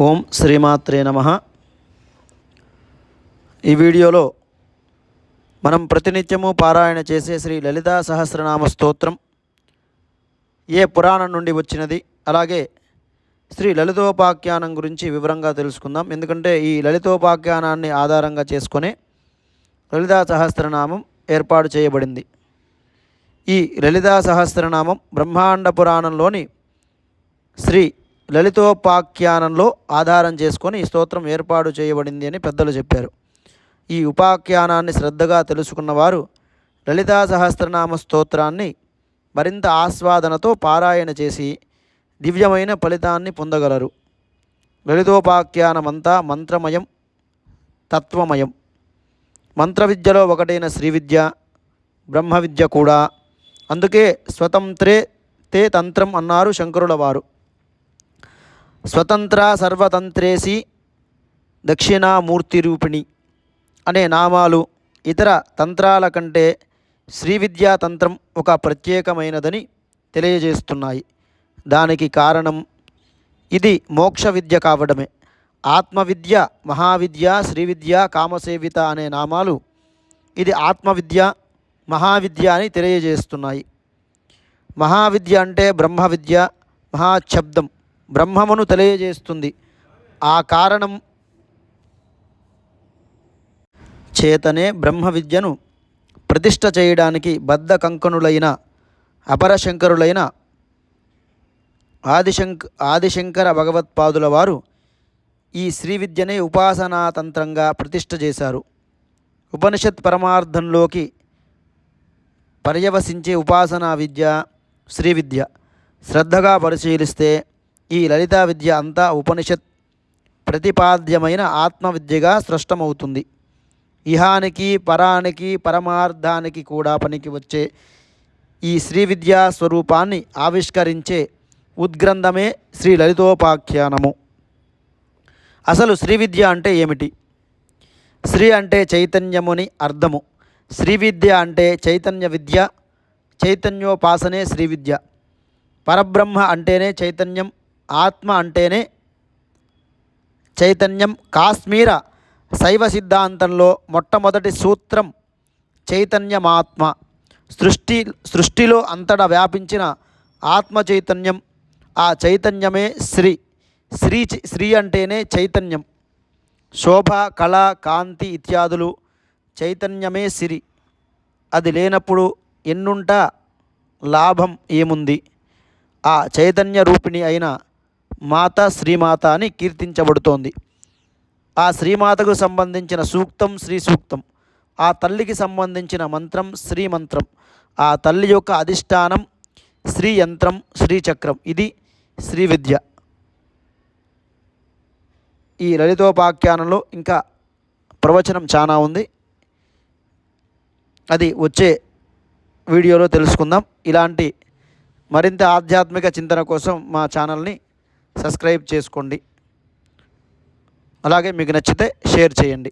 ఓం శ్రీమాత్రే నమః. ఈ వీడియోలో మనం ప్రతినిత్యము పారాయణ చేసే శ్రీ లలితా సహస్రనామ స్తోత్రం ఏ పురాణం నుండి వచ్చినది, అలాగే శ్రీ లలితోపాఖ్యానం గురించి వివరంగా తెలుసుకుందాం. ఎందుకంటే ఈ లలితోపాఖ్యానాన్ని ఆధారంగా చేసుకొని లలితా సహస్రనామం ఏర్పాటు చేయబడింది. ఈ లలితా సహస్రనామం బ్రహ్మాండ పురాణంలోని శ్రీ లలితోపాఖ్యానంలో ఆధారం చేసుకొని ఈ స్తోత్రం ఏర్పాటు చేయబడింది అని పెద్దలు చెప్పారు. ఈ ఉపాఖ్యానాన్ని శ్రద్ధగా తెలుసుకున్నవారు లలితా సహస్రనామ స్తోత్రాన్ని మరింత ఆస్వాదనతో పారాయణ చేసి దివ్యమైన ఫలితాన్ని పొందగలరు. లలితోపాఖ్యానమంతా మంత్రమయం, తత్వమయం. మంత్ర విద్యలో ఒకటైన శ్రీ విద్య, బ్రహ్మ విద్య కూడా. అందుకే స్వతంత్రే తే తంత్రం అన్నారు శంకరుల వారు. స్వతంత్ర సర్వతంత్రేసి దక్షిణామూర్తి రూపిణి అనే నామాలు ఇతర తంత్రాల కంటే శ్రీ విద్యా తంత్రం ఒక ప్రత్యేకమైనదని తెలియజేస్తున్నాయి. దానికి కారణం ఇది మోక్ష విద్య కావడమే. ఆత్మవిద్య, మహావిద్య, శ్రీ విద్య, కామసేవిత అనే నామాలు ఇది ఆత్మవిద్య, మహావిద్య అని తెలియజేస్తున్నాయి. మహావిద్య అంటే బ్రహ్మ విద్య. మహాశబ్దం బ్రహ్మమును తెలియజేస్తుంది. ఆ కారణం చేతనే బ్రహ్మ విద్యను ప్రతిష్ఠ చేయడానికి బద్ధ కంకణులైన అపరశంకరులైన ఆదిశంకర భగవత్పాదుల వారు ఈ శ్రీ విద్యనే ఉపాసనాతంత్రంగా ప్రతిష్ఠ చేశారు. ఉపనిషత్ పరమార్థంలోకి పర్యవసించే ఉపాసనా విద్య శ్రీ విద్య. శ్రద్ధగా పరిశీలిస్తే ఈ లలితా విద్య అంతా ఉపనిషత్ ప్రతిపాద్యమైన ఆత్మవిద్యగా స్పష్టమవుతుంది. ఇహానికి, పరానికి, పరమార్థానికి కూడా పనికి వచ్చే ఈ శ్రీ విద్యా స్వరూపాన్ని ఆవిష్కరించే ఉద్గ్రంథమే శ్రీ లలితోపాఖ్యానము. అసలు శ్రీ విద్య అంటే ఏమిటి? శ్రీ అంటే చైతన్యముని అర్థము. శ్రీ విద్య అంటే చైతన్య విద్య, చైతన్యోపాసనే శ్రీ విద్య. పరబ్రహ్మ అంటేనే చైతన్యం, ఆత్మ అంటేనే చైతన్యం. కాశ్మీర శైవ సిద్ధాంతంలో మొట్టమొదటి సూత్రం చైతన్యమాత్మ. సృష్టిలో అంతటా వ్యాపించిన ఆత్మ చైతన్యం. ఆ చైతన్యమే శ్రీ. శ్రీ అంటేనే చైతన్యం. శోభ, కళ, కాంతి ఇత్యాదులు చైతన్యమే శ్రీ. అది లేనప్పుడు ఎన్నుంటా లాభం ఏముంది? ఆ చైతన్య రూపిణి అయిన మాత శ్రీమాత అని కీర్తించబడుతోంది. ఆ శ్రీమాతకు సంబంధించిన సూక్తం శ్రీ సూక్తం. ఆ తల్లికి సంబంధించిన మంత్రం శ్రీ మంత్రం. ఆ తల్లి యొక్క అధిష్టానం శ్రీ యంత్రం, శ్రీచక్రం. ఇది శ్రీ విద్య. ఈ లలితోపాఖ్యానంలో ఇంకా ప్రవచనం చాలా ఉంది. అది వచ్చే వీడియోలో తెలుసుకుందాం. ఇలాంటి మరింత ఆధ్యాత్మిక చింతన కోసం మా ఛానల్ని సబ్స్క్రైబ్ చేసుకోండి. అలాగే మీకు నచ్చితే షేర్ చేయండి.